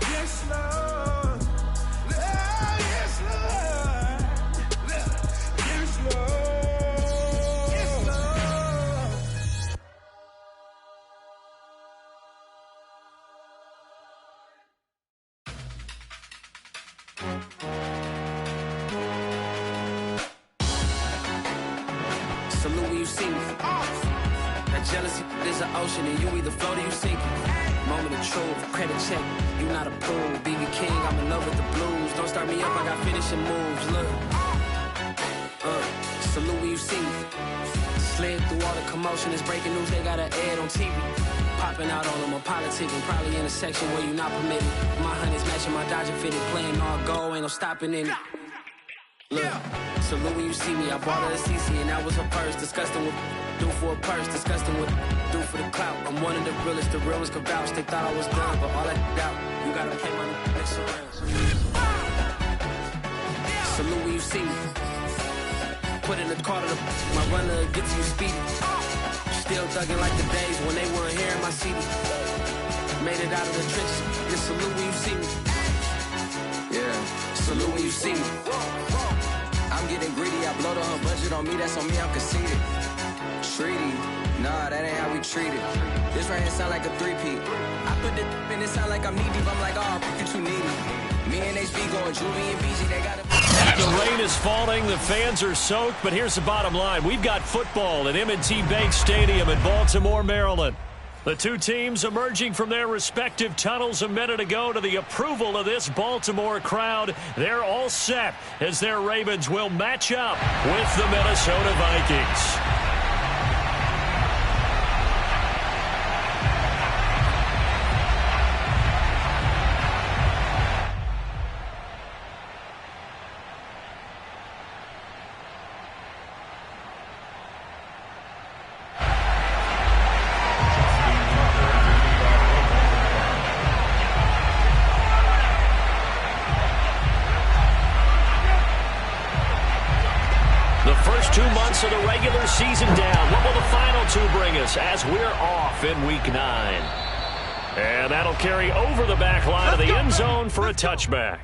Yes, Lord. Yes, Lord. Yes, Lord. Yes, Lord. Salute when you see me. That jealousy is an ocean, and you either float or you sink it. Moment of truth, credit check, you not approved. BB King, I'm in love with the blues. Don't start me up, I got finishing moves. Look, salute when you see me. Slid through all the commotion, it's breaking news, they got an ad on TV. Popping out all of my politicking, probably in a section where you not permitted. My honey's matching my Dodger fitted, playing all go, ain't no stopping in it. Look, salute when you see me, I bought her a CC and that was her purse. Disgusting with do for a purse, disgusting with do for the clout. I'm one of the realest, the realest could vouch. They thought I was done, but all that doubt, you gotta play my next round. Salute when you see me. Put in the car to my runner gets you speedy. Still thugging like the days when they weren't here in my CD. Made it out of the trenches. Just salute when you see me. Yeah, salute when you see me. I'm getting greedy, I blowed on her budget on me, that's on me, I'm conceited. Treaty, nah, that ain't how we treat it. This right here sound like a three-peat. I put the in it sound like I'm knee deep, I'm like, oh, you too needy. Me and HB going Julie and BG, they gotta... The rain is falling, the fans are soaked, but here's the bottom line. We've got football at M&T Bank Stadium in Baltimore, Maryland. The two teams emerging from their respective tunnels a minute ago to the approval of this Baltimore crowd. They're all set as their Ravens will match up with the Minnesota Vikings. First 2 months of the regular season down. What will the final two bring us as we're off in Week 9? And that'll carry over the back line of the end zone for a touchback.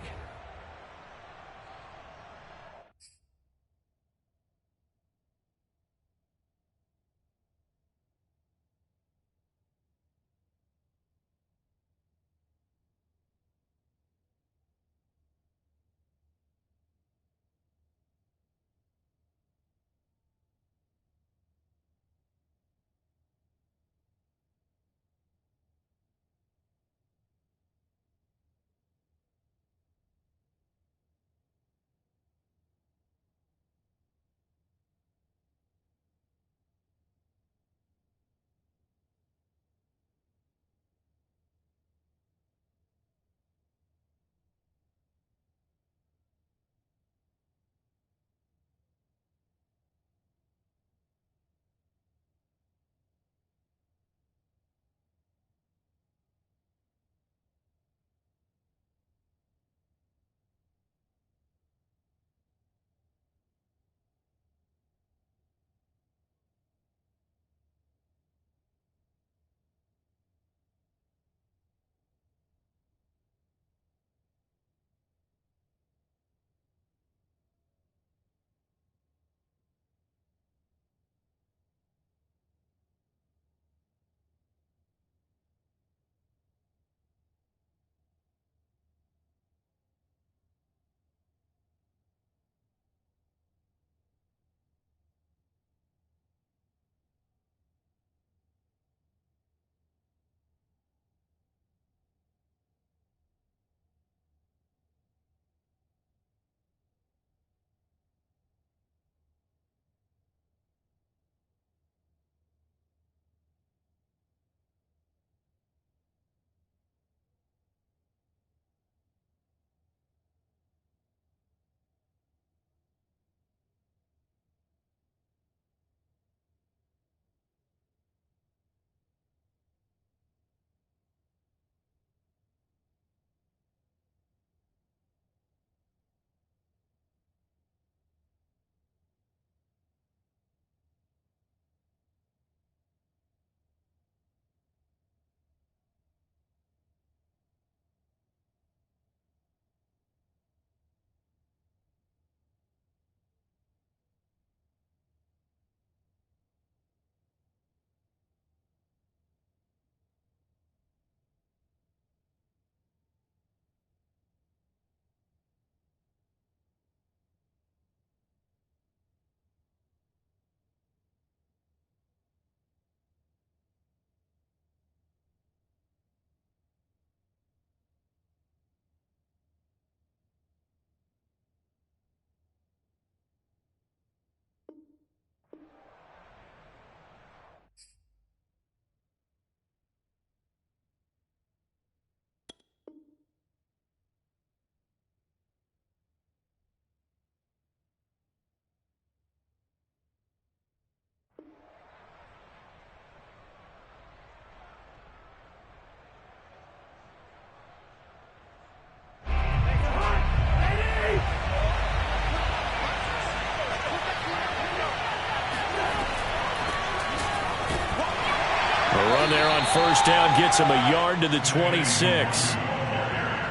first down gets him a yard to the 26.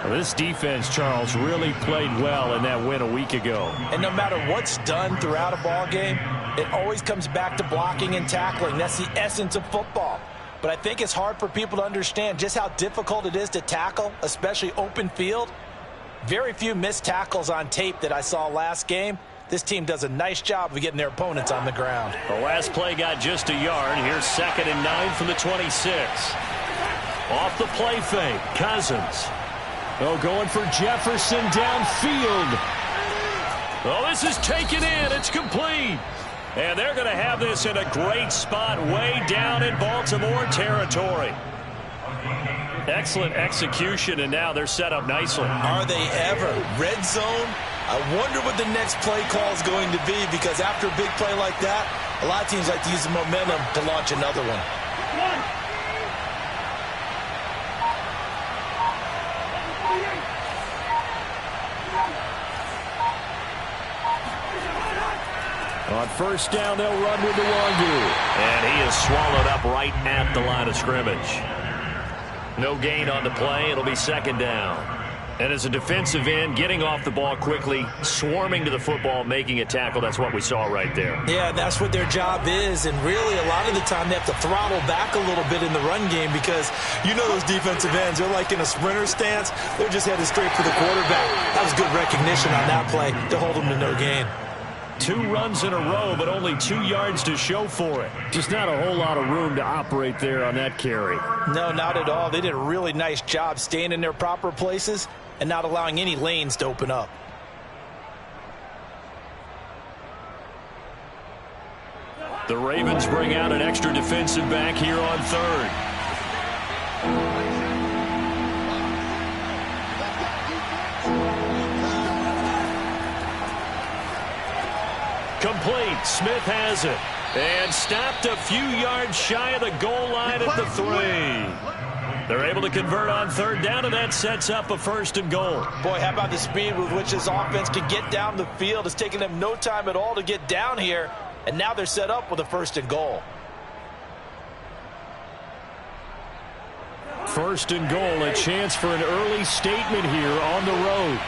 Well, this defense, Charles, really played well in that win a week ago. And no matter what's done throughout a ball game, it always comes back to blocking and tackling. That's the essence of football. But I think it's hard for people to understand just how difficult it is to tackle, especially open field. Very few missed tackles on tape that I saw last game. This team does a nice job of getting their opponents on the ground. The last play got just a yard. Here's 2nd and 9 from the 26. Off the play fake, Cousins. Oh, going for Jefferson downfield. Oh, this is taken in. It's complete. And they're going to have this in a great spot way down in Baltimore territory. Excellent execution, and now they're set up nicely. Are they ever? Red zone? I wonder what the next play call is going to be, because after a big play like that, a lot of teams like to use the momentum to launch another one. On first down, they'll run with Nwangwu. And he is swallowed up right at the line of scrimmage. No gain on the play. It'll be 2nd down. And as a defensive end, getting off the ball quickly, swarming to the football, making a tackle, that's what we saw right there. Yeah, that's what their job is. And really, a lot of the time, they have to throttle back a little bit in the run game, because you know those defensive ends, they're like in a sprinter stance. They're just headed straight for the quarterback. That was good recognition on that play to hold them to no gain. 2 runs in a row, but only 2 yards to show for it. Just not a whole lot of room to operate there on that carry. No, not at all. They did a really nice job staying in their proper places and not allowing any lanes to open up. The Ravens bring out an extra defensive back here on 3rd. Complete. Smith has it. And stopped a few yards shy of the goal line at the 3. They're able to convert on 3rd down, and that sets up a 1st and goal. Boy, how about the speed with which this offense can get down the field? It's taking them no time at all to get down here, and now they're set up with a 1st and goal. 1st and goal, a chance for an early statement here on the road.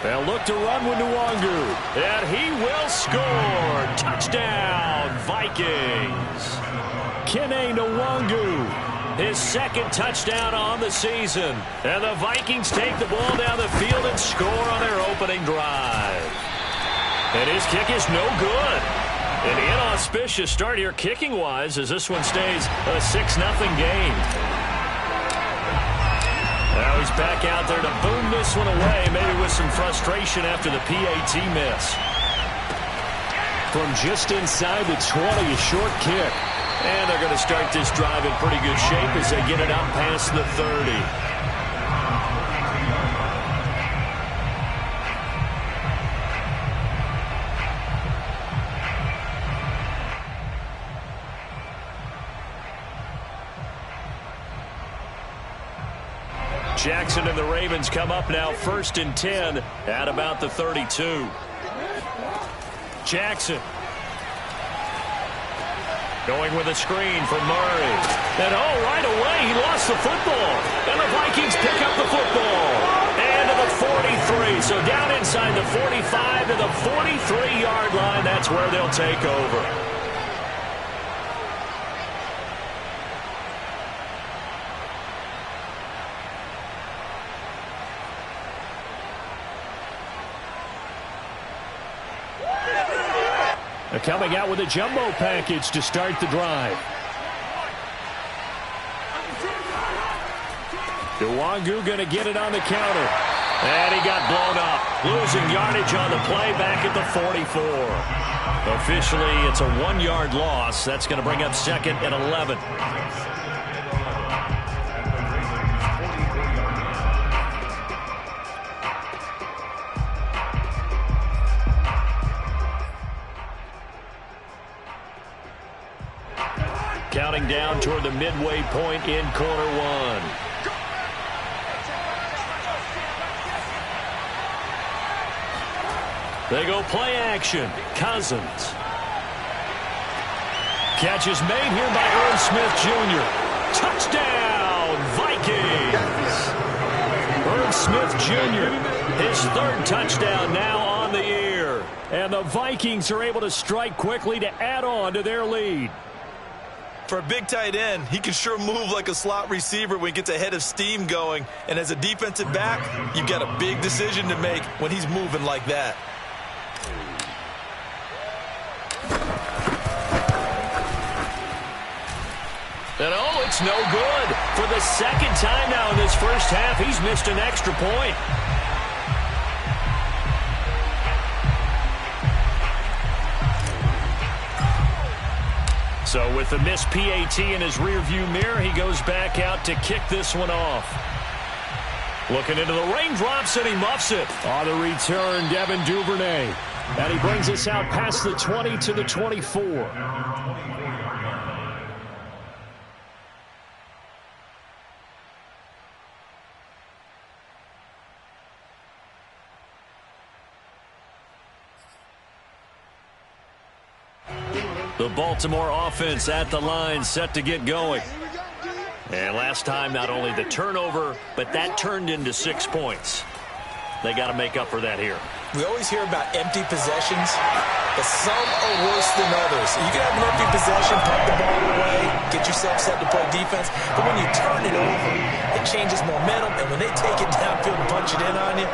They'll look to run with Nwangwu, and he will score. Touchdown, Vikings. Kene Nwangwu, his 2nd touchdown on the season. And the Vikings take the ball down the field and score on their opening drive. And his kick is no good. An inauspicious start here kicking-wise, as this one stays a 6-0 game. Now he's back out there to boom this one away, maybe with some frustration after the PAT miss. From just inside the 20, a short kick. And they're going to start this drive in pretty good shape as they get it out past the 30. Jackson and the Ravens come up now 1st and 10 at about the 32. Jackson going with a screen for Murray. And right away he lost the football. And the Vikings pick up the football. And to the 43. So down inside the 45 to the 43-yard line. That's where they'll take over. Coming out with a jumbo package to start the drive. Nwangwu going to get it on the counter. And he got blown up. Losing yardage on the play back at the 44. Officially, it's a 1-yard loss. That's going to bring up 2nd and 11. Counting down toward the midway point in quarter 1. They go play action. Cousins. Catch is made here by Irv Smith Jr. Touchdown, Vikings! Irv Smith Jr., his third touchdown now on the year. And the Vikings are able to strike quickly to add on to their lead. For a big tight end, he can sure move like a slot receiver when he gets a head of steam going. And as a defensive back, you've got a big decision to make when he's moving like that. And oh, it's no good. For the second time now in this first half, he's missed an extra point. So with the missed PAT in his rearview mirror, he goes back out to kick this one off. Looking into the raindrops, and he muffs it. On the return, Devin Duvernay. And he brings us out past the 20 to the 24. The Baltimore offense at the line, set to get going. And last time, not only the turnover, but that turned into 6 points. They got to make up for that here. We always hear about empty possessions, but some are worse than others. You can have an empty possession, pump the ball away, get yourself set to play defense, but when you turn it over, it changes momentum, and when they take it downfield and punch it in on you,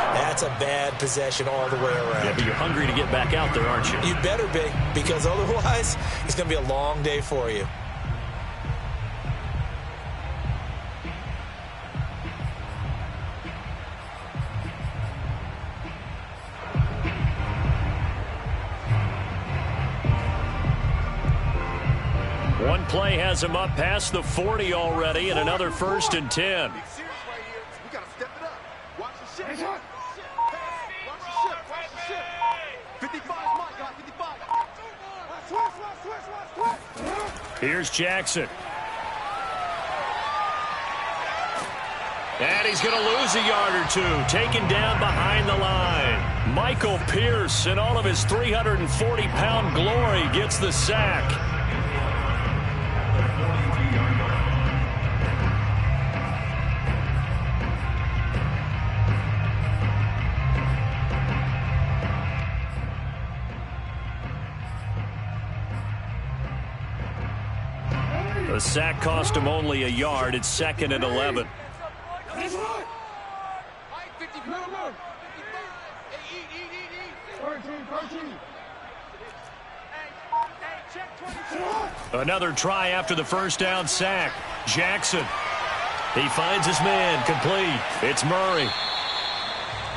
that's a bad possession all the way around. Yeah, but you're hungry to get back out there, aren't you? You better be, because otherwise, it's going to be a long day for you. One play has him up past the 40 already, and another 1st and 10. Here's Jackson. And he's going to lose a yard or two, taken down behind the line. Michael Pierce, in all of his 340-pound glory, gets the sack. The sack cost him only a yard. It's 2nd and 11. Another try after the first down sack. Jackson. He finds his man, complete. It's Murray.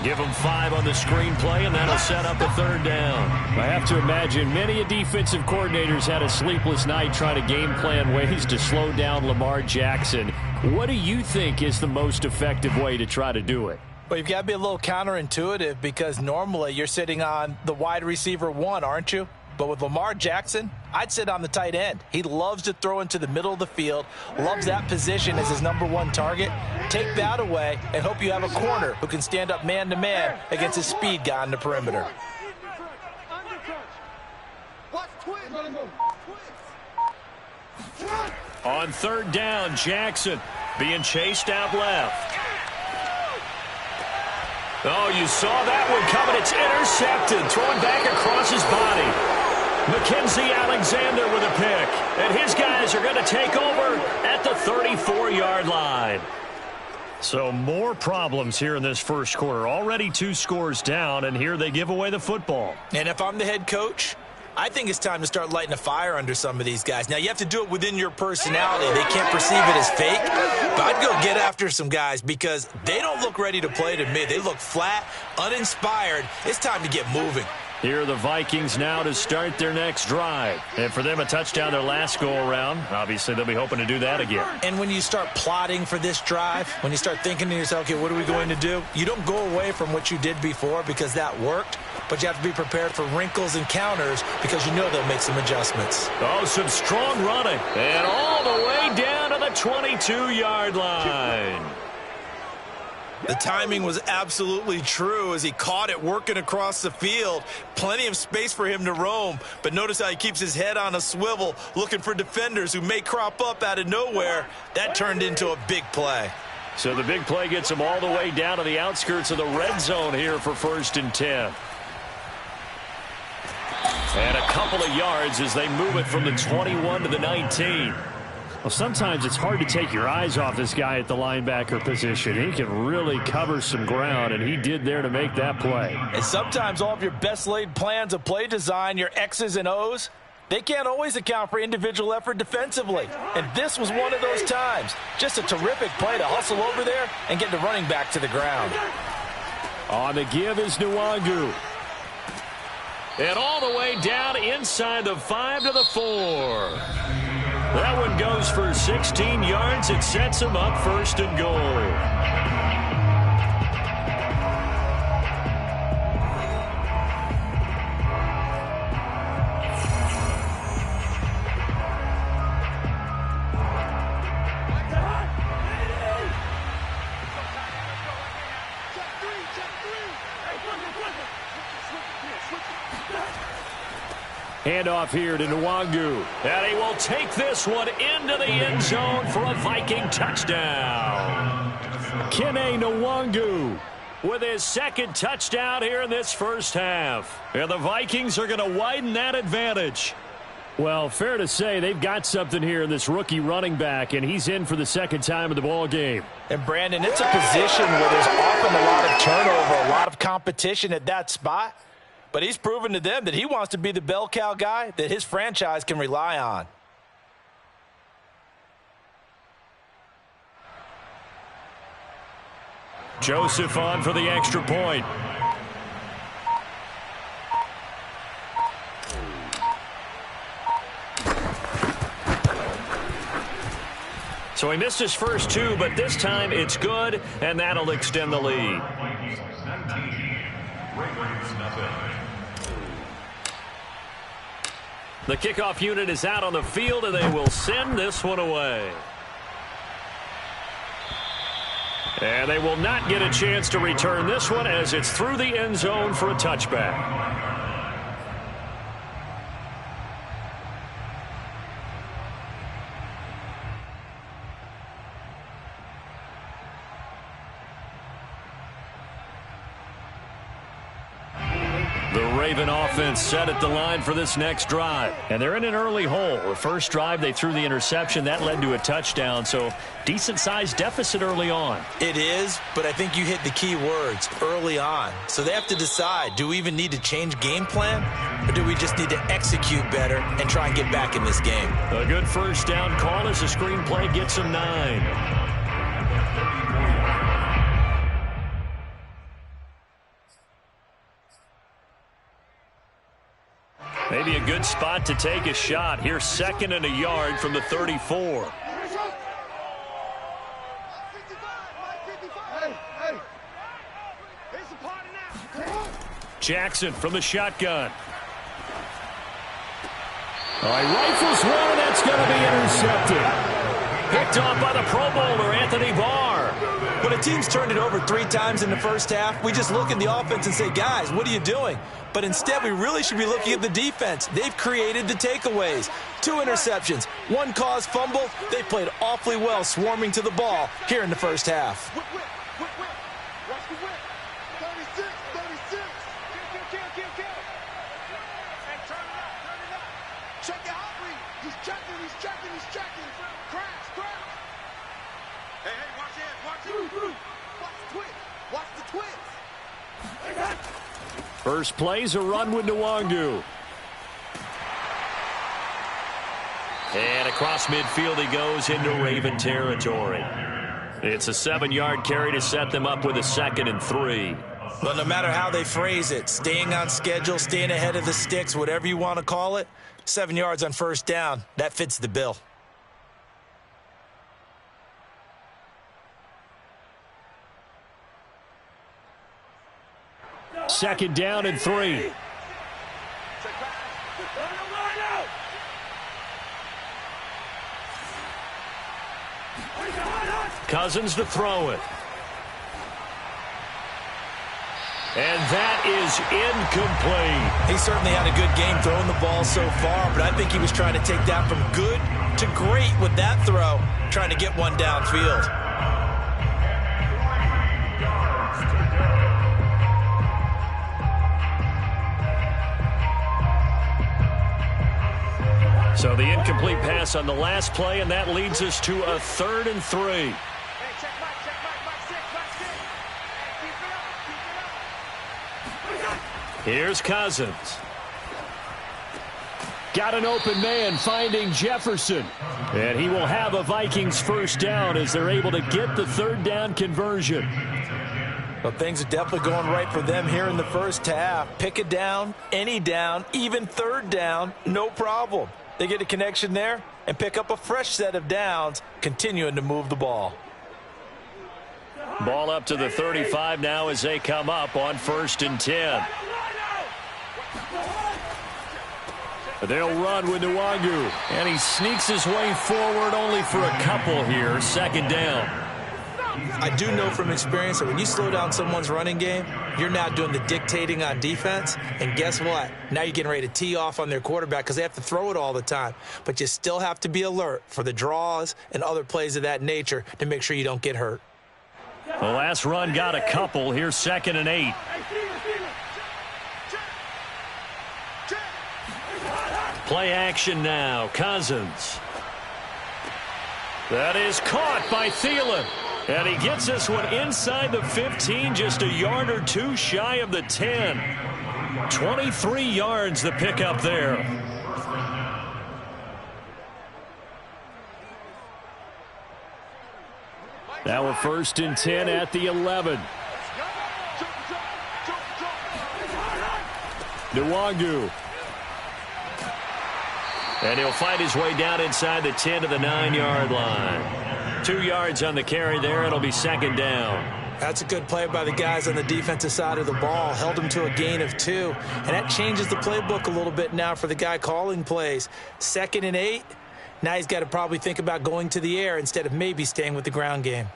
Give him 5 on the screenplay, and that'll set up a 3rd down. I have to imagine many defensive coordinators had a sleepless night trying to game plan ways to slow down Lamar Jackson. What do you think is the most effective way to try to do it? Well, you've got to be a little counterintuitive because normally you're sitting on the wide receiver 1, aren't you? But with Lamar Jackson, I'd sit on the tight end. He loves to throw into the middle of the field, loves that position as his #1 target. Take that away and hope you have a corner who can stand up man-to-man against his speed guy on the perimeter. On 3rd down, Jackson being chased out left. Oh, you saw that one coming. It's intercepted, thrown back across his body. Mackenzie Alexander with a pick, and his guys are going to take over at the 34-yard line. So more problems here in this first quarter. Already 2 scores down, and here they give away the football. And if I'm the head coach, I think it's time to start lighting a fire under some of these guys. Now, you have to do it within your personality. They can't perceive it as fake. But I'd go get after some guys because they don't look ready to play to me. They look flat, uninspired. It's time to get moving. Here are the Vikings now to start their next drive. And for them, a touchdown their last go-around. Obviously, they'll be hoping to do that again. And when you start plotting for this drive, when you start thinking to yourself, okay, what are we going to do? You don't go away from what you did before because that worked. But you have to be prepared for wrinkles and counters because you know they'll make some adjustments. Oh, some strong running. And all the way down to the 22-yard line. The timing was absolutely true as he caught it working across the field. Plenty of space for him to roam, but notice how he keeps his head on a swivel looking for defenders who may crop up out of nowhere. That turned into a big play. So the big play gets him all the way down to the outskirts of the red zone here for 1st and 10. And a couple of yards as they move it from the 21 to the 19. Well, sometimes it's hard to take your eyes off this guy at the linebacker position. He can really cover some ground, and he did there to make that play. And sometimes all of your best laid plans of play design, your X's and O's, they can't always account for individual effort defensively. And this was one of those times. Just a terrific play to hustle over there and get the running back to the ground. On the give is Nwangu. And all the way down inside the 5 to the 4. That one goes for 16 yards. It sets him up 1st and goal. Handoff here to Nwangu. And he will take this one into the end zone for a Viking touchdown. Kene Nwangu with his 2nd touchdown here in this first half. And the Vikings are going to widen that advantage. Well, fair to say they've got something here in this rookie running back, and he's in for the 2nd time of the ball game. And, Brandon, it's a position where there's often a lot of turnover, a lot of competition at that spot. But he's proven to them that he wants to be the bell cow guy that his franchise can rely on. Joseph on for the extra point. So he missed his first 2, but this time it's good, and that'll extend the lead. The kickoff unit is out on the field, and they will send this one away. And they will not get a chance to return this one as it's through the end zone for a touchback. Raven offense set at the line for this next drive. And they're in an early hole. The first drive, they threw the interception. That led to a touchdown, so decent-sized deficit early on. It is, but I think you hit the key words, early on. So they have to decide, do we even need to change game plan, or do we just need to execute better and try and get back in this game? A good first down call as the screenplay gets them 9. Maybe a good spot to take a shot. Here's 2nd and a yard from the 34. Jackson from the shotgun. All right, rifles one, and that's going to be intercepted. Picked off by the Pro Bowler, Anthony Barr. When a team's turned it over 3 times in the first half, we just look at the offense and say, guys, what are you doing? But instead, we really should be looking at the defense. They've created the takeaways. 2 interceptions, 1 caused fumble. They played awfully well swarming to the ball here in the first half. Watch the whip. 36. Kill. Hey, turn it up. Check it out, Reed. He's checking. Crash. Hey, watch it. Watch the twist. First play's a run with Nwangu. And across midfield he goes into Raven territory. It's a 7-yard carry to set them up with a 2nd and 3. But no matter how they phrase it, staying on schedule, staying ahead of the sticks, whatever you want to call it, 7 yards on first down, that fits the bill. Second down and 3. Cousins to throw it. And that is incomplete. He certainly had a good game throwing the ball so far, but I think he was trying to take that from good to great with that throw, trying to get one downfield. So the incomplete pass on the last play, and that leads us to a 3rd and 3. Here's Cousins. Got an open man finding Jefferson. And he will have a Vikings first down as they're able to get the 3rd down conversion. Well, things are definitely going right for them here in the first half. Pick it down, any down, even 3rd down, no problem. They get a connection there and pick up a fresh set of downs, continuing to move the ball. Ball up to the 35 now as they come up on 1st and 10. They'll run with Nwangu, and he sneaks his way forward only for a couple here. 2nd down. I do know from experience that when you slow down someone's running game, you're now doing the dictating on defense. And guess what? Now you're getting ready to tee off on their quarterback because they have to throw it all the time. But you still have to be alert for the draws and other plays of that nature to make sure you don't get hurt. The last run got a couple. Here's 2nd and 8. Play action now. Cousins. That is caught by Thielen. And he gets this one inside the 15, just a yard or two shy of the 10. 23 yards the pickup there. Now a 1st and 10 at the 11. Nwangu. And he'll fight his way down inside the 10 to the 9-yard line. 2 yards on the carry there. It'll be 2nd down. That's a good play by the guys on the defensive side of the ball. Held him to a gain of 2. And that changes the playbook a little bit now for the guy calling plays. 2nd and 8. Now he's got to probably think about going to the air instead of maybe staying with the ground game.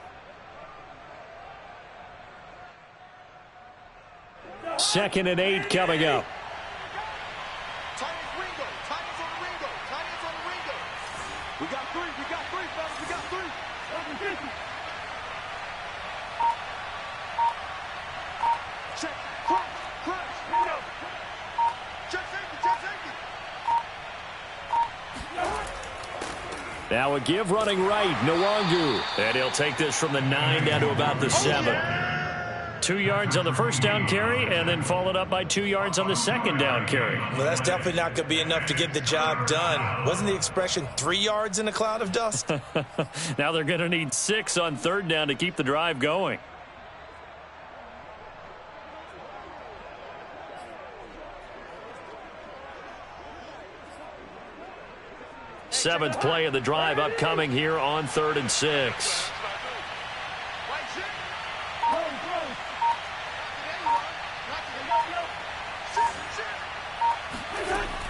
2nd and 8 coming up. We got 3, fellas, we got 3. Check, crash, check safety. Now a give running right, Nwangu. And he'll take this from the 9 down to about the 7. 2 yards on the 1st down carry, and then followed up by 2 yards on the 2nd down carry. Well, that's definitely not going to be enough to get the job done. Wasn't the expression 3 yards in a cloud of dust? Now they're going to need 6 on 3rd down to keep the drive going. Seventh play of the drive upcoming here on 3rd and 6.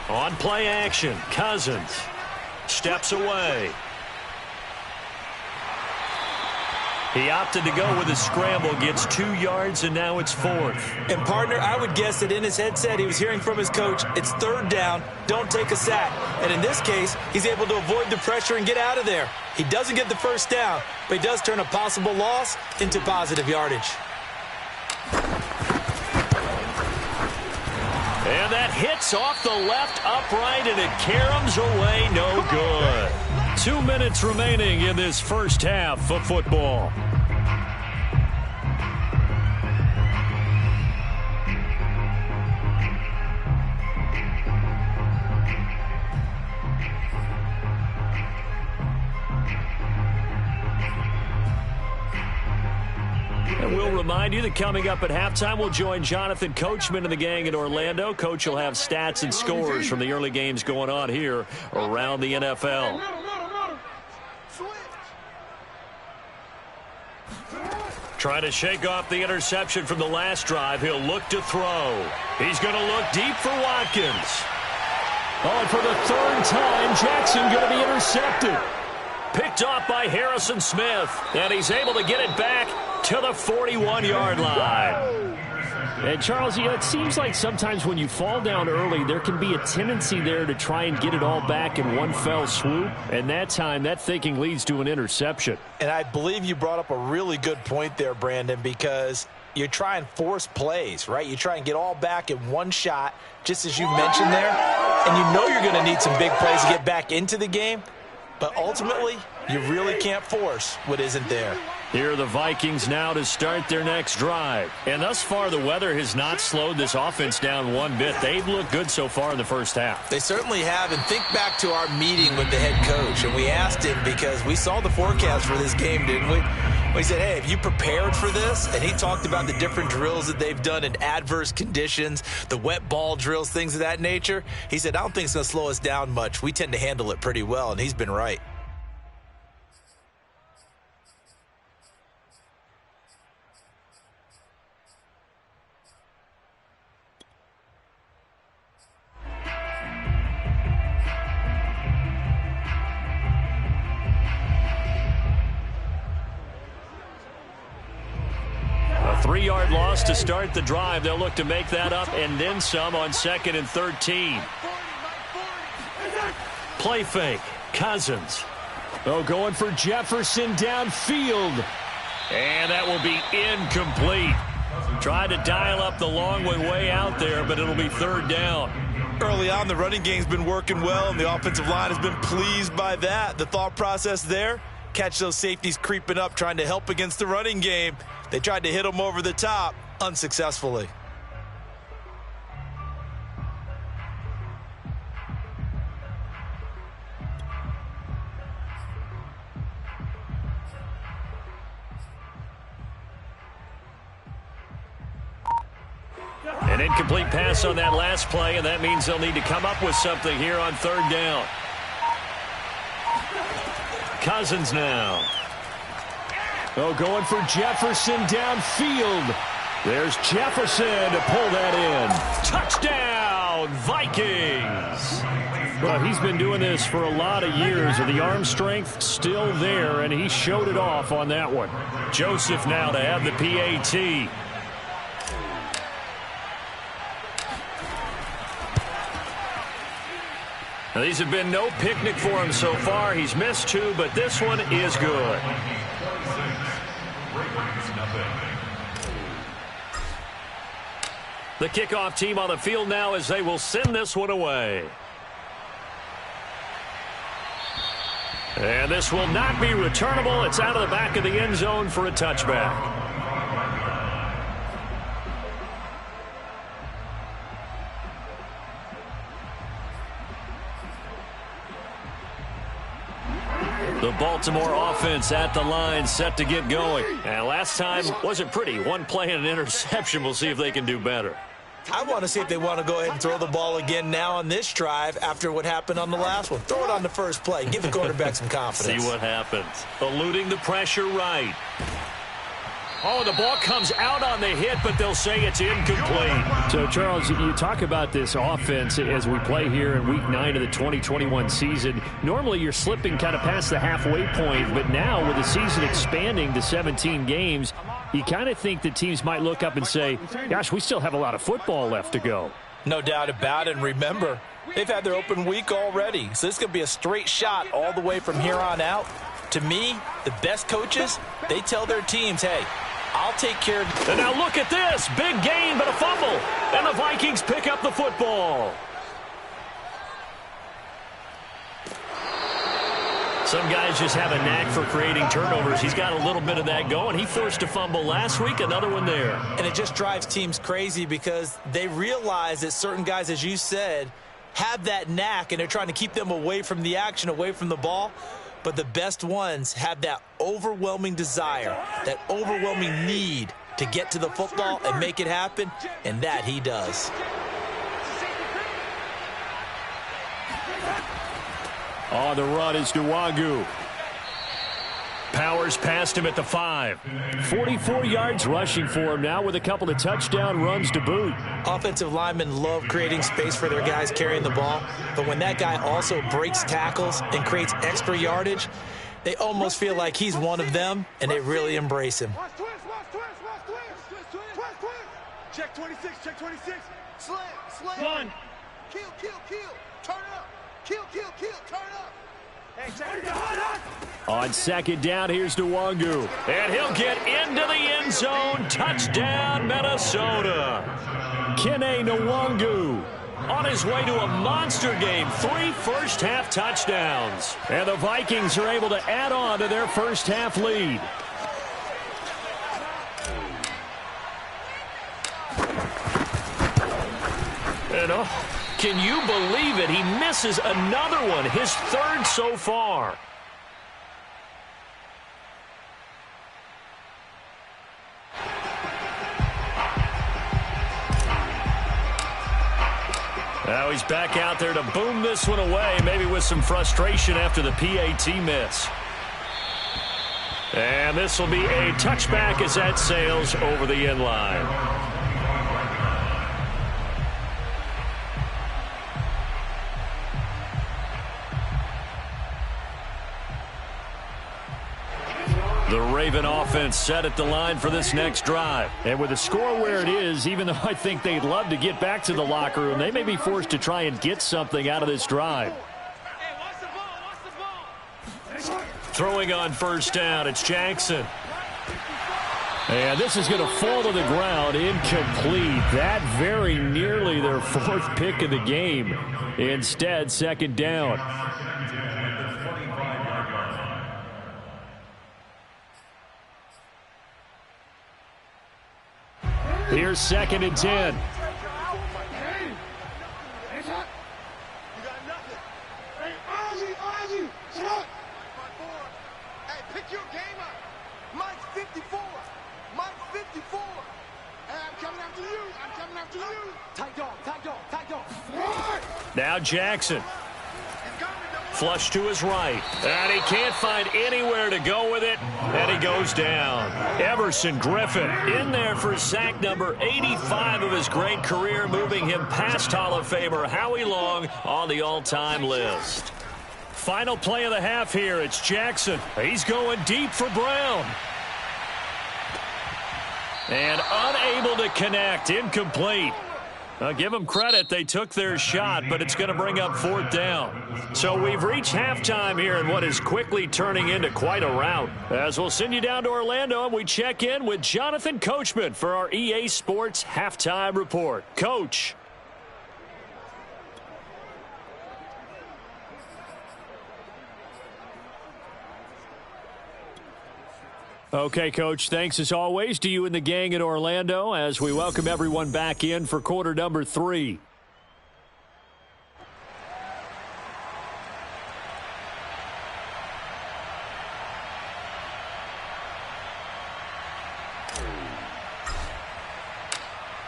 On play action, Cousins steps away. He opted to go with a scramble, gets 2 yards, and now it's 4th. And, partner, I would guess that in his headset he was hearing from his coach, it's 3rd down, don't take a sack. And in this case, he's able to avoid the pressure and get out of there. He doesn't get the 1st down, but he does turn a possible loss into positive yardage. And that hits off the left upright, and it caroms away, no good. 2 minutes remaining in this first half of football. And we'll remind you that coming up at halftime, we'll join Jonathan Coachman and the gang in Orlando. Coach will have stats and scores from the early games going on here around the NFL. Trying to shake off the interception from the last drive. He'll look to throw. He's going to look deep for Watkins. Oh, and for the 3rd time, Jackson going to be intercepted. Picked off by Harrison Smith. And he's able to get it back to the 41-yard line. And, Charles, it seems like sometimes when you fall down early, there can be a tendency there to try and get it all back in one fell swoop. And that time, that thinking leads to an interception. And I believe you brought up a really good point there, Brandon, because you try and force plays, right? You try and get all back in one shot, just as you mentioned there. And you know you're going to need some big plays to get back into the game. But ultimately, you really can't force what isn't there. Here are the Vikings now to start their next drive. And thus far, the weather has not slowed this offense down one bit. They've looked good so far in the first half. They certainly have. And think back to our meeting with the head coach. And we asked him, because we saw the forecast for this game, didn't we? We said, hey, have you prepared for this? And he talked about the different drills that they've done in adverse conditions, the wet ball drills, things of that nature. He said, I don't think it's going to slow us down much. We tend to handle it pretty well, and he's been right. A 3-yard loss to start the drive. They'll look to make that up and then some on 2nd and 13. Play fake. Cousins. Oh, going for Jefferson downfield. And that will be incomplete. Tried to dial up the long way out there, but it'll be 3rd down. Early on, the running game's been working well, and the offensive line has been pleased by that. The thought process there, catch those safeties creeping up, trying to help against the running game. They tried to hit them over the top, unsuccessfully. An incomplete pass on that last play, and that means they'll need to come up with something here on 3rd down. Cousins now. Oh, going for Jefferson downfield. There's Jefferson to pull that in. Touchdown, Vikings. Well, he's been doing this for a lot of years, and the arm strength still there, and he showed it off on that one. Joseph now to have the PAT. Now, these have been no picnic for him so far. He's missed 2, but this one is good. The kickoff team on the field now as they will send this one away. And this will not be returnable. It's out of the back of the end zone for a touchback. The Baltimore offense at the line, set to get going. And last time wasn't pretty. One play and an interception. We'll see if they can do better. I want to see if they want to go ahead and throw the ball again now on this drive after what happened on the last one. Throw it on the first play. Give the quarterback some confidence. See what happens. Eluding the pressure right. Oh, the ball comes out on the hit, but they'll say it's incomplete. So, Charles, you talk about this offense as we play here in Week 9 of the 2021 season. Normally, you're slipping kind of past the halfway point, but now with the season expanding to 17 games, you kind of think that teams might look up and say, gosh, we still have a lot of football left to go. No doubt about it. And remember, they've had their open week already, so this could be a straight shot all the way from here on out. To me, the best coaches, they tell their teams, hey, I'll take care of you. And now look at this. Big gain, but a fumble. And the Vikings pick up the football. Some guys just have a knack for creating turnovers. He's got a little bit of that going. He forced a fumble last week, another one there. And it just drives teams crazy because they realize that certain guys, as you said, have that knack, and they're trying to keep them away from the action, away from the ball. But the best ones have that overwhelming desire, that overwhelming need to get to the football and make it happen, and that he does. On the run is Nwagu. Powers past him at the 5. 44 yards rushing for him now with a couple of touchdown runs to boot. Offensive linemen love creating space for their guys carrying the ball, but when that guy also breaks tackles and creates extra yardage, they almost feel like he's one of them, and they really embrace him. Check 26, check 26. Slam, slam. One. Kill, kill, kill. Turn up. Kill, kill, kill. Turn up. Hey, check it out. On second down, here's Nwangu. And he'll get into the end zone. Touchdown, Minnesota. Kene Nwangu on his way to a monster game. 3 first-half touchdowns. And the Vikings are able to add on to their first-half lead. And can you believe it? He misses another one, his 3rd so far. Now he's back out there to boom this one away, maybe with some frustration after the PAT miss. And this will be a touchback as that sails over the end line. The Raven offense set at the line for this next drive. And with the score where it is, even though I think they'd love to get back to the locker room, they may be forced to try and get something out of this drive. Throwing on first down, it's Jackson. And this is going to fall to the ground, incomplete. That very nearly their 4th pick of the game. Instead, second down. Here's 2nd and 10. You got nothing. Hey, Ozzy, shut. Hey, pick your game up. Mike's 54. Mike's 54. Hey, I'm coming after you. I'm coming after you. Tight dog, tight dog, tight dog. Now Jackson. Flush to his right. And he can't find anywhere to go with it. And he goes down. Everson Griffin in there for sack number 85 of his great career, moving him past Hall of Famer Howie Long on the all-time list. Final play of the half here. It's Jackson. He's going deep for Brown. And unable to connect. Incomplete. I'll give them credit. They took their shot, but it's going to bring up 4th down. So we've reached halftime here in what is quickly turning into quite a rout. As we'll send you down to Orlando, and we check in with Jonathan Coachman for our EA Sports Halftime Report. Coach. Okay, Coach, thanks as always to you and the gang in Orlando as we welcome everyone back in for quarter number 3.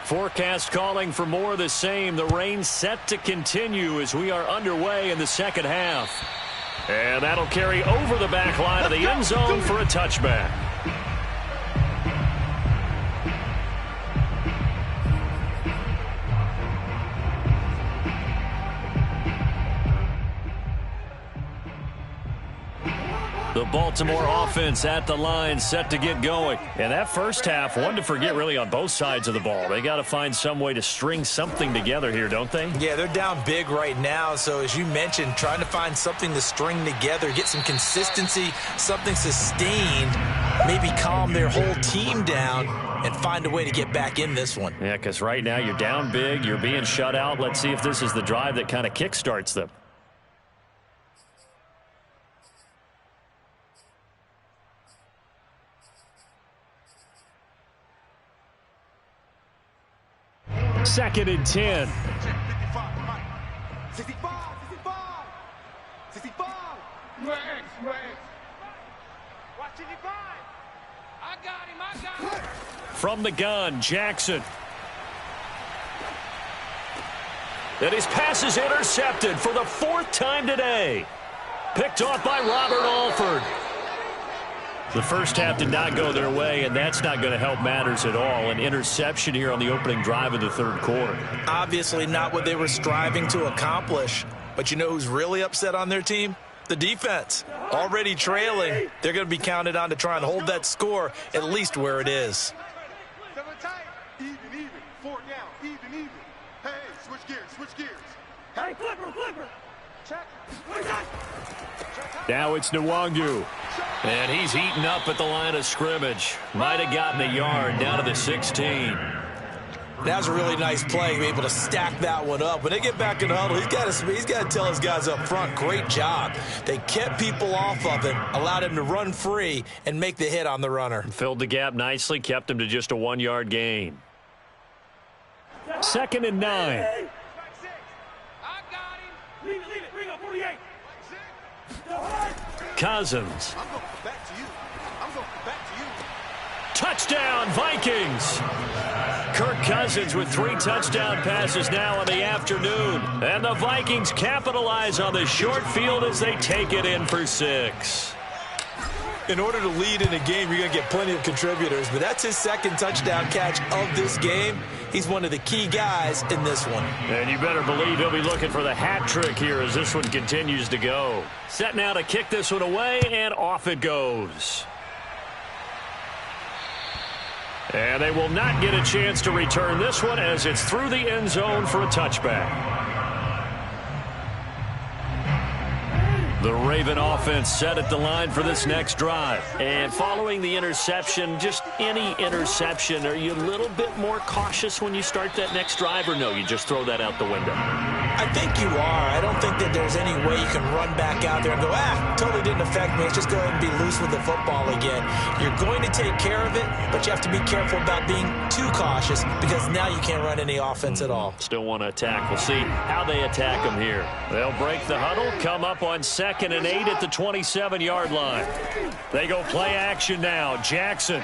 Forecast calling for more of the same. The rain set to continue as we are underway in the second half. And that'll carry over the back line of the end zone for a touchback. The Baltimore offense at the line, set to get going. And that first half, one to forget really on both sides of the ball. They got to find some way to string something together here, don't they? Yeah, they're down big right now. So as you mentioned, trying to find something to string together, get some consistency, something sustained, maybe calm their whole team down and find a way to get back in this one. Yeah, because right now you're down big, you're being shut out. Let's see if this is the drive that kind of kickstarts them. Second and 10. 65, 65, 65. Rex. Watching you find. I got him. From the gun, Jackson. And his pass is intercepted for the 4th time today. Picked off by Robert Alford. The first half did not go their way, and that's not going to help matters at all. An interception here on the opening drive of the third quarter. Obviously not what they were striving to accomplish. But you know who's really upset on their team? The defense. Already trailing. They're going to be counted on to try and hold that score at least where it is. Even. 4 Switch gears, switch gears. Hey, flipper. Check. Now it's Nwangu. And he's eaten up at the line of scrimmage. Might have gotten a yard down to the 16. That was a really nice play to be able to stack that one up. When they get back in the huddle, he's got to tell his guys up front, great job. They kept people off of him, allowed him to run free, and make the hit on the runner. Filled the gap nicely, kept him to just a 1-yard gain. 2nd and 9. I got him. Leave it. Bring up 48. Cousins. I'm going back to you. Touchdown, Vikings. Kirk Cousins with 3 touchdown passes now in the afternoon. And the Vikings capitalize on the short field as they take it in for 6. In order to lead in a game, you're going to get plenty of contributors, but that's his 2nd touchdown catch of this game. He's one of the key guys in this one. And you better believe he'll be looking for the hat trick here as this one continues to go. Set now to kick this one away, and off it goes. And they will not get a chance to return this one as it's through the end zone for a touchback. The Raven offense set at the line for this next drive. And following the interception, just any interception, are you a little bit more cautious when you start that next drive, or no, you just throw that out the window? I think you are. I don't think that there's any way you can run back out there and go, totally didn't affect me. Let's just go ahead and be loose with the football again. You're going to take care of it, but you have to be careful about being too cautious because now you can't run any offense at all. Still want to attack. We'll see how they attack them here. They'll break the huddle, come up on 2nd and 8 at the 27-yard line. They go play action now. Jackson.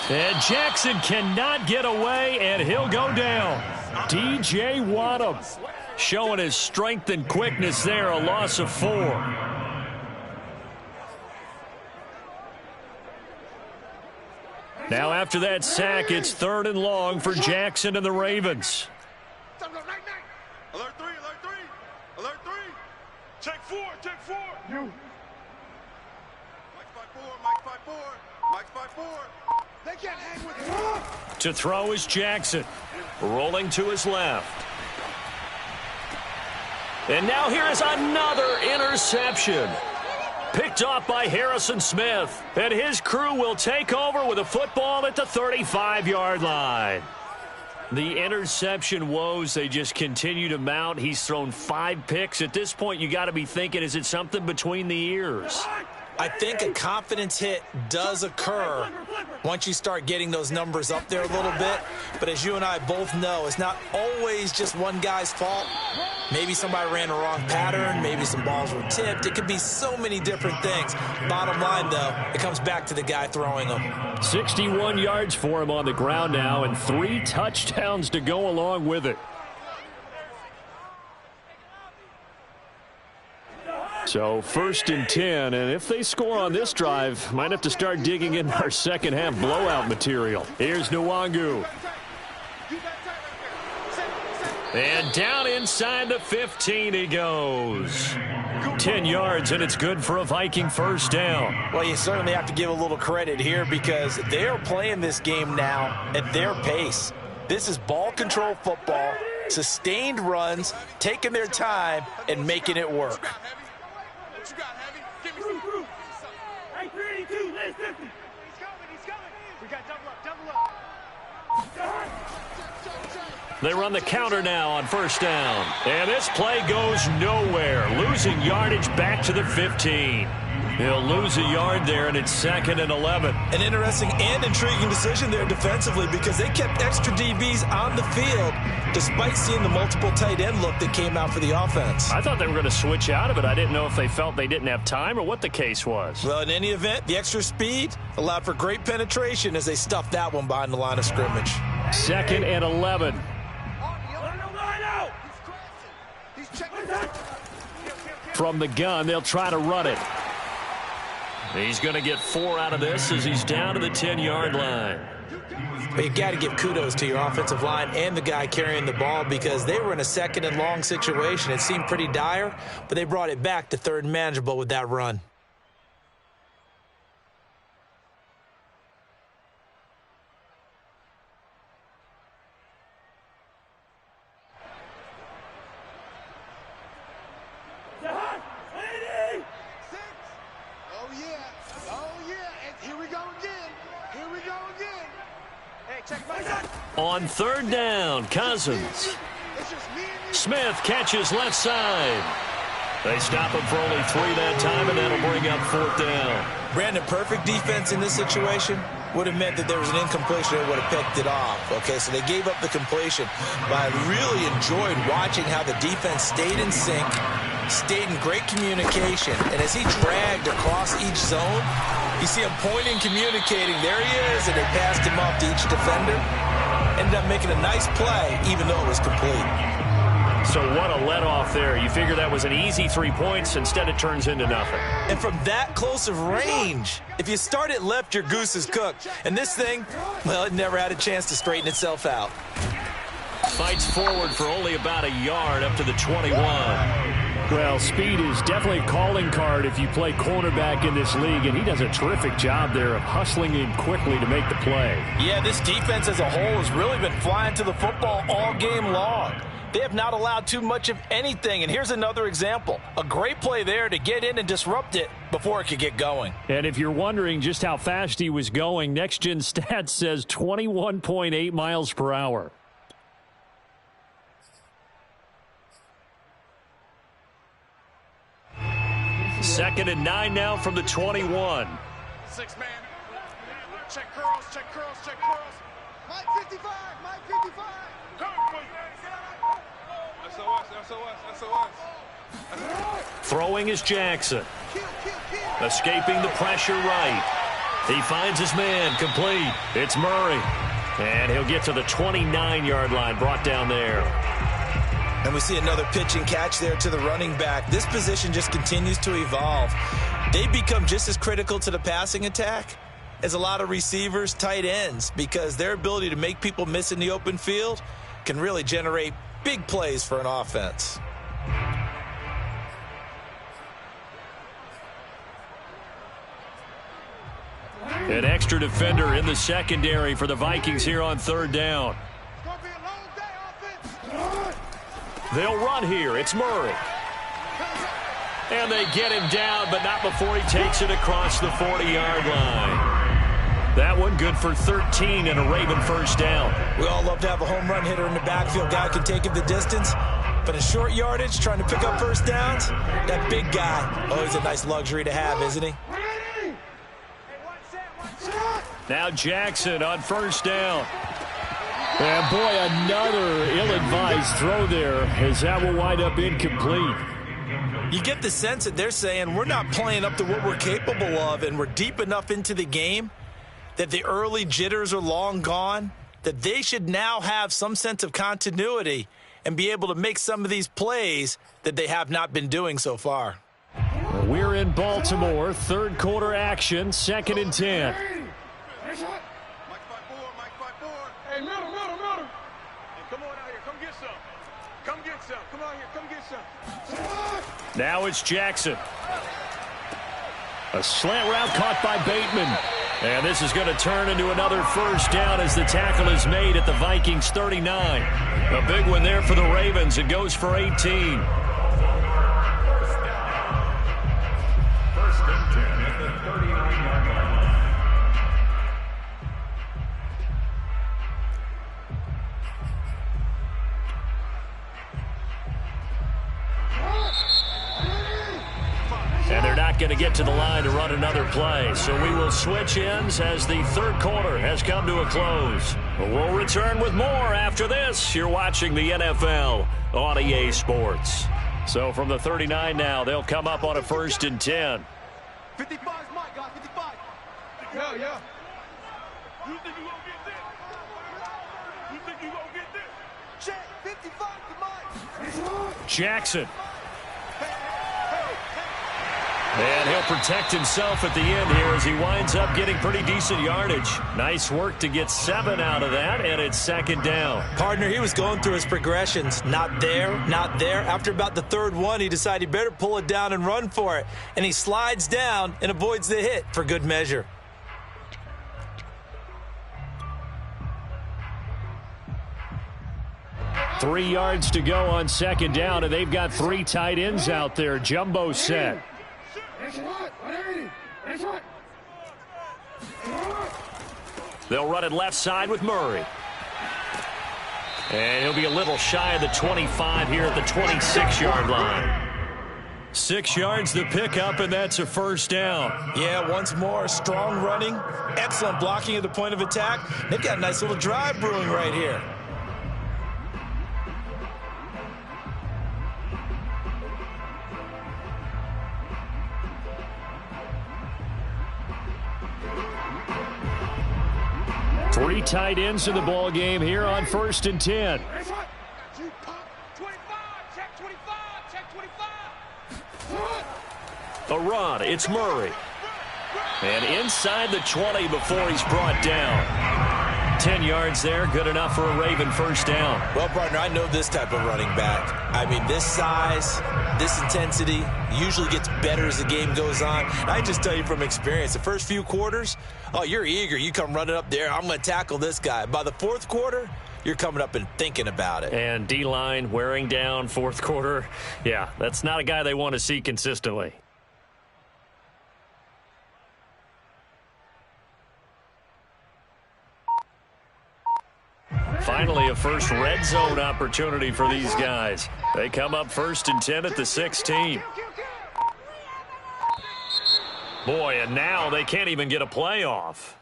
And Jackson cannot get away, and he'll go down. DJ Wadham showing his strength and quickness there, a loss of 4. Now after that sack, it's 3rd and long for Jackson and the Ravens. Alert 3. Check 4. You. Mike's by 4. They can't hang with you. To throw is Jackson. Rolling to his left. And now here is another interception. Picked off by Harrison Smith. And his crew will take over with a football at the 35-yard line. The interception woes, they just continue to mount. He's thrown 5 picks. At this point, you got to be thinking, is it something between the ears? I think a confidence hit does occur once you start getting those numbers up there a little bit. But as you and I both know, it's not always just one guy's fault. Maybe somebody ran a wrong pattern. Maybe some balls were tipped. It could be so many different things. Bottom line, though, it comes back to the guy throwing them. 61 yards for him on the ground now and 3 touchdowns to go along with it. So 1st and 10, and if they score on this drive, might have to start digging in our second half blowout material. Here's Nwangu. And down inside the 15 he goes. 10 yards, and it's good for a Viking first down. Well, you certainly have to give a little credit here because they're playing this game now at their pace. This is ball control football, sustained runs, taking their time, and making it work. What you got, Heavy? Give me some proof. Hey, 32, let's 50. He's coming. We got double up. They run the counter now on 1st down. And this play goes nowhere. Losing yardage back to the 15. He'll lose a yard there, and it's 2nd and 11. An interesting and intriguing decision there defensively because they kept extra DBs on the field despite seeing the multiple tight end look that came out for the offense. I thought they were going to switch out of it. I didn't know if they felt they didn't have time or what the case was. Well, in any event, the extra speed allowed for great penetration as they stuffed that one behind the line of scrimmage. 2nd and 11. From the gun, they'll try to run it. He's going to get 4 out of this as he's down to the 10-yard line. But you got to give kudos to your offensive line and the guy carrying the ball because they were in a 2nd and long situation. It seemed pretty dire, but they brought it back to 3rd and manageable with that run. On third down, Cousins. Smith catches left side. They stop him for only 3 that time, and that'll bring up 4th down. Brandon, perfect defense in this situation would have meant that there was an incompletion. They would have picked it off. Okay, so they gave up the completion. But I really enjoyed watching how the defense stayed in sync, stayed in great communication, and as he dragged across each zone, you see him pointing, communicating. There he is, and they passed him off to each defender. Ended up making a nice play, even though it was complete. So what a let-off there. You figure that was an easy 3 points. Instead, it turns into nothing. And from that close of range, if you start it left, your goose is cooked. And this thing, well, it never had a chance to straighten itself out. Fights forward for only about a yard up to the 21. Well, speed is definitely a calling card if you play cornerback in this league, and he does a terrific job there of hustling in quickly to make the play. Yeah, this defense as a whole has really been flying to the football all game long. They have not allowed too much of anything, and here's another example. A great play there to get in and disrupt it before it could get going. And if you're wondering just how fast he was going, Next Gen Stats says 21.8 miles per hour. Second and 9 now from the 21. 6-man. Check curls, check curls, check curls. Mike 55, Mike 55. SOS. Throwing is Jackson. Escaping the pressure right. He finds his man, complete. It's Murray. And he'll get to the 29-yard line, brought down there. And we see another pitch and catch there to the running back. This position just continues to evolve. They become just as critical to the passing attack as a lot of receivers, tight ends, because their ability to make people miss in the open field can really generate big plays for an offense. An extra defender in the secondary for the Vikings here on third down. They'll run here. It's Murray. And they get him down, but not before he takes it across the 40-yard line. That one good for 13 and a Raven first down. We all love to have a home run hitter in the backfield. Guy can take it the distance. But in short yardage, trying to pick up first downs, that big guy, always a nice luxury to have, isn't he? Now Jackson on first down. And boy, another ill-advised throw there, as that will wind up incomplete. You get the sense that they're saying we're not playing up to what we're capable of, and we're deep enough into the game that the early jitters are long gone, that they should now have some sense of continuity and be able to make some of these plays that they have not been doing so far. We're in Baltimore, third quarter action, 2nd and 10. Hey, middle. Hey, come on out here. Come get some. Come get some. Come on here. Come get some. Now it's Jackson. A slant route caught by Bateman. And this is going to turn into another first down as the tackle is made at the Vikings 39. A big one there for the Ravens. It goes for 18. First and 10 at the 39-yard line. And they're not going to get to the line to run another play. So we will switch ends as the third quarter has come to a close. We'll return with more after this. You're watching the NFL on EA Sports. So from the 39 now, they'll come up on a 1st and 10. 55's Mike, guys. 55. Yeah. You think you gonna get this? You think you gonna get this? Check. 55 to Mike. Jackson. And he'll protect himself at the end here as he winds up getting pretty decent yardage. Nice work to get 7 out of that, and it's 2nd down. Partner, he was going through his progressions. Not there, not there. After about the third one, he decided he better pull it down and run for it. And he slides down and avoids the hit for good measure. Three yards to go on 2nd down, and they've got 3 tight ends out there. Jumbo set. They'll run it left side with Murray. And he'll be a little shy of the 25 here at the 26-yard line. 6 yards the pickup, and that's a first down. Yeah, once more, strong running, excellent blocking at the point of attack. They've got a nice little drive brewing right here. Three tight ends in the ball game here on 1st and 10. 25, check 25, check 25. A run, it's Murray. And inside the 20 before he's brought down. 10 yards there, good enough for a Raven first down. Well, partner, I know this type of running back. I mean, this size, this intensity usually gets better as the game goes on. And I just tell you from experience, the first few quarters, oh, you're eager. You come running up there, I'm going to tackle this guy. By the fourth quarter, you're coming up and thinking about it. And D-line wearing down fourth quarter. Yeah, that's not a guy they want to see consistently. Finally, a first red zone opportunity for these guys. They come up 1st and 10 at the 16. Boy, and now they can't even get a play off.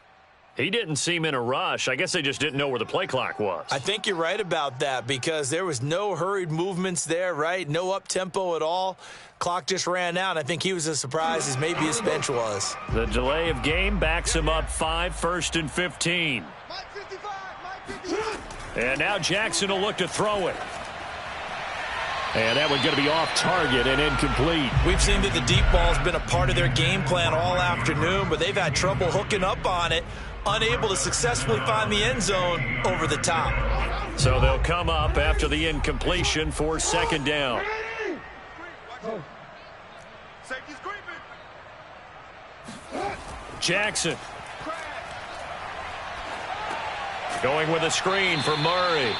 He didn't seem in a rush. I guess they just didn't know where the play clock was. I think you're right about that because there was no hurried movements there, right? No up-tempo at all. Clock just ran out. I think he was as surprised as maybe his bench was. The delay of game backs him up 5, 1st and 15. And now Jackson will look to throw it. And that one's going to be off target and incomplete. We've seen that the deep ball's been a part of their game plan all afternoon, but they've had trouble hooking up on it, unable to successfully find the end zone over the top. So they'll come up after the incompletion for 2nd down. Safety's creeping. Jackson. Going with a screen for Murray.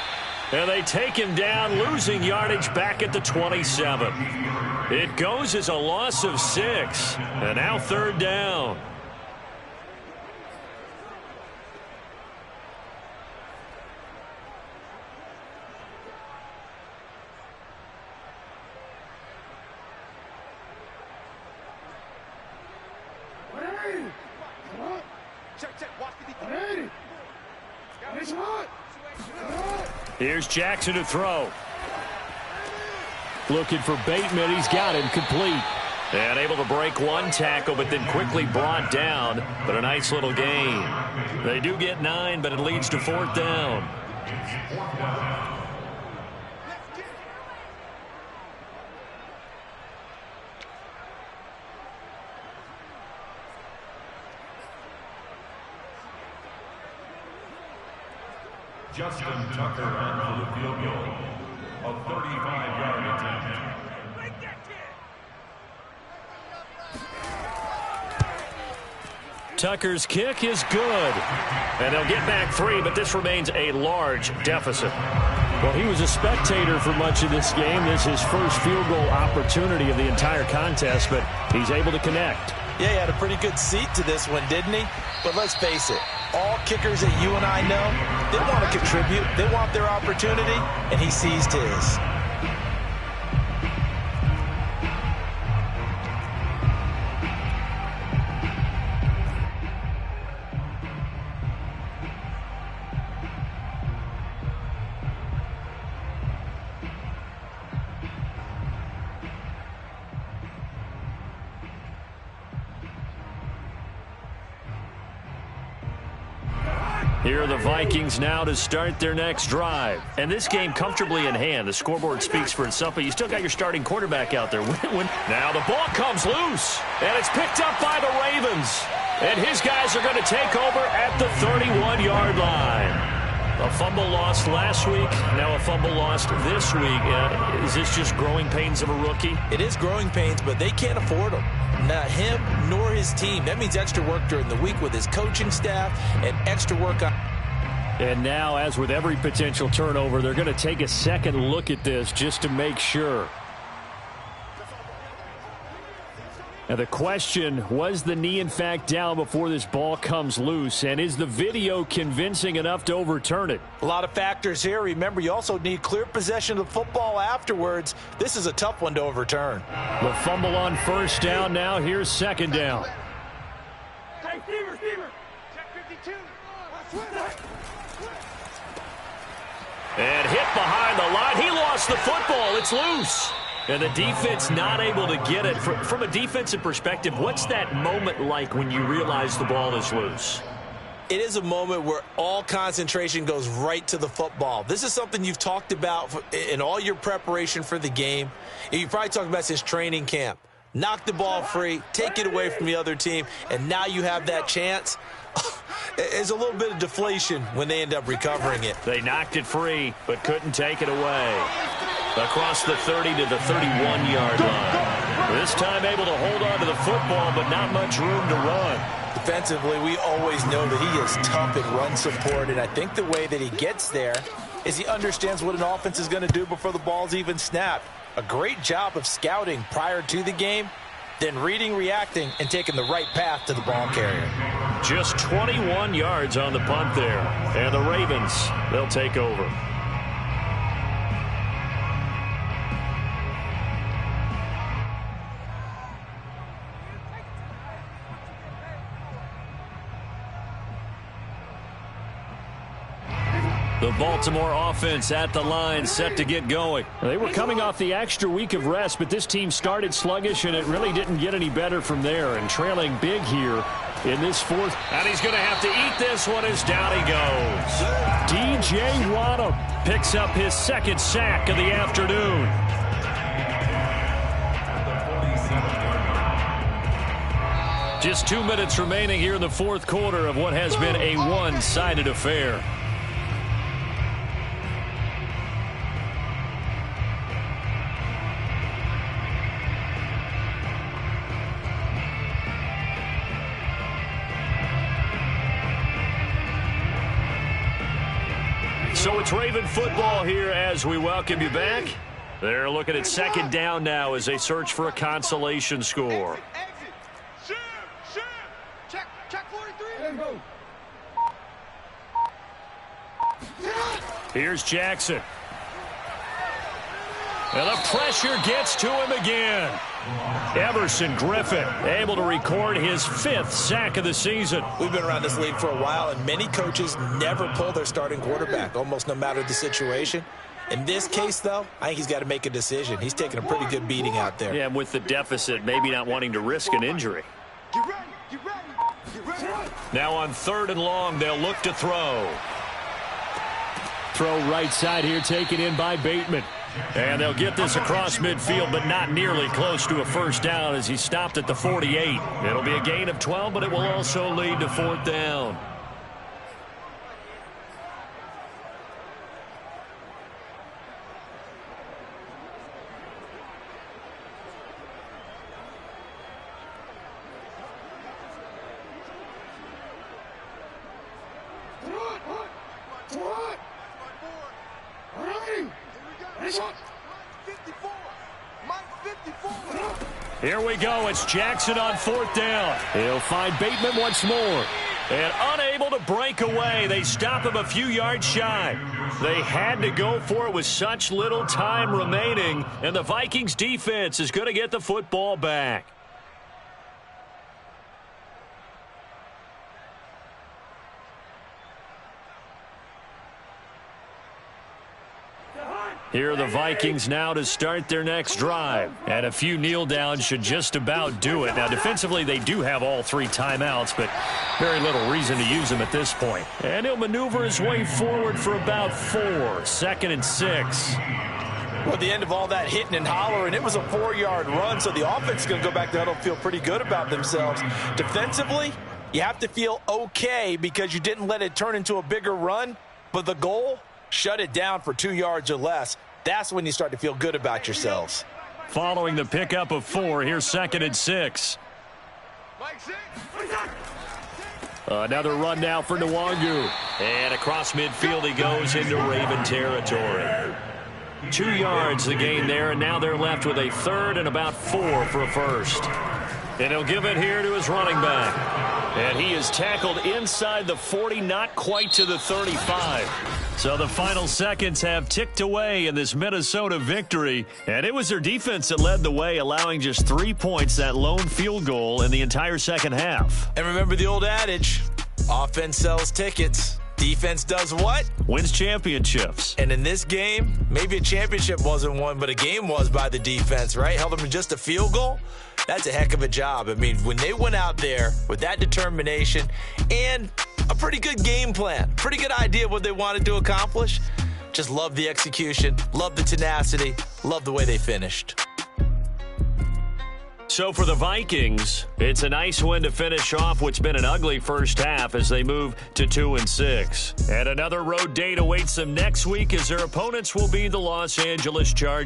And they take him down, losing yardage back at the 27. It goes as a loss of 6. And now 3rd down. Check, watch the defense. Here's Jackson to throw. Looking for Bateman. He's got him complete. And able to break one tackle, but then quickly brought down. But a nice little gain. They do get 9, but it leads to 4th down. Justin Tucker on for the field goal. A 35-yard attempt. Tucker's kick is good. And they'll get back 3, but this remains a large deficit. Well, he was a spectator for much of this game. This is his first field goal opportunity of the entire contest, but he's able to connect. Yeah, he had a pretty good seat to this one, didn't he? But let's face it, all kickers that you and I know, they want to contribute. They want their opportunity, and he seized his. Here are the Vikings now to start their next drive. And this game comfortably in hand. The scoreboard speaks for itself, but you still got your starting quarterback out there. Now the ball comes loose, and it's picked up by the Ravens. And his guys are going to take over at the 31-yard line. A fumble lost last week, now a fumble lost this week. Is this just growing pains of a rookie? It is growing pains, but they can't afford them. Not him nor his team. That means extra work during the week with his coaching staff and extra work on. And now, as with every potential turnover, they're going to take a second look at this just to make sure. And the question, was the knee in fact down before this ball comes loose? And is the video convincing enough to overturn it? A lot of factors here. Remember, you also need clear possession of the football afterwards. This is a tough one to overturn. The fumble on first down now. Here's second down. Hey, Steamer. Check 52. And hit behind the line. He lost the football. It's loose. And the defense not able to get it. From a defensive perspective, what's that moment like when you realize the ball is loose? It is a moment where all concentration goes right to the football. This is something you've talked about in all your preparation for the game. And you probably talked about since training camp. Knock the ball free, take it away from the other team, and now you have that chance. It's a little bit of deflation when they end up recovering it. They knocked it free, but couldn't take it away. Across the 30 to the 31-yard line. This time able to hold on to the football, but not much room to run. Defensively, we always know that he is tough in run support, and I think the way that he gets there is he understands what an offense is going to do before the ball's even snapped. A great job of scouting prior to the game, then reading, reacting, and taking the right path to the ball carrier. Just 21 yards on the punt there. And the Ravens, they'll take over. The Baltimore offense at the line, set to get going. They were coming off the extra week of rest, but this team started sluggish, and it really didn't get any better from there. And trailing big here in this fourth. And he's going to have to eat this one as down he goes. DJ Waddle picks up his second sack of the afternoon. Just 2 minutes remaining here in the fourth quarter of what has been a one-sided affair. So it's Raven football here as we welcome you back. They're looking at second down now as they search for a consolation score. Exit. Shoot. Check 43. Here's Jackson. And the pressure gets to him again. Everson Griffin able to record his 5th sack of the season. We've been around this league for a while, and many coaches never pull their starting quarterback, almost no matter the situation. In this case, though, I think he's got to make a decision. He's taking a pretty good beating out there. Yeah, with the deficit, maybe not wanting to risk an injury. Get ready. Now on 3rd and long, they'll look to throw. Throw right side here, taken in by Bateman. And they'll get this across midfield, but not nearly close to a first down as he stopped at the 48. It'll be a gain of 12, but it will also lead to 4th down. Here we go. It's Jackson on 4th down. He'll find Bateman once more. And unable to break away. They stop him a few yards shy. They had to go for it with such little time remaining. And the Vikings defense is going to get the football back. Here are the Vikings now to start their next drive. And a few kneel downs should just about do it. Now, defensively, they do have all 3 timeouts, but very little reason to use them at this point. And he'll maneuver his way forward for about 4. 2nd and 6. Well, at the end of all that hitting and hollering, it was a 4-yard run, so the offense is going to go back to huddle, feel pretty good about themselves. Defensively, you have to feel okay because you didn't let it turn into a bigger run, but the goal, shut it down for 2 yards or less. That's when you start to feel good about yourselves. Following the pickup of 4, here's 2nd and 6. Another run now for Nwangu. And across midfield he goes into Raven territory. 2 yards the gain there, and now they're left with a 3rd and about 4 for a first. And he'll give it here to his running back. And he is tackled inside the 40, not quite to the 35. So the final seconds have ticked away in this Minnesota victory. And it was their defense that led the way, allowing just 3 points, that lone field goal in the entire second half. And remember the old adage, offense sells tickets. Defense does what? Wins championships. And in this game, maybe a championship wasn't won, but a game was by the defense, right? Held them to just a field goal. That's a heck of a job. I mean, when they went out there with that determination and a pretty good game plan, pretty good idea of what they wanted to accomplish, just love the execution, love the tenacity, love the way they finished. So for the Vikings, it's a nice win to finish off what's been an ugly first half as they move to 2-6. And another road date awaits them next week as their opponents will be the Los Angeles Chargers.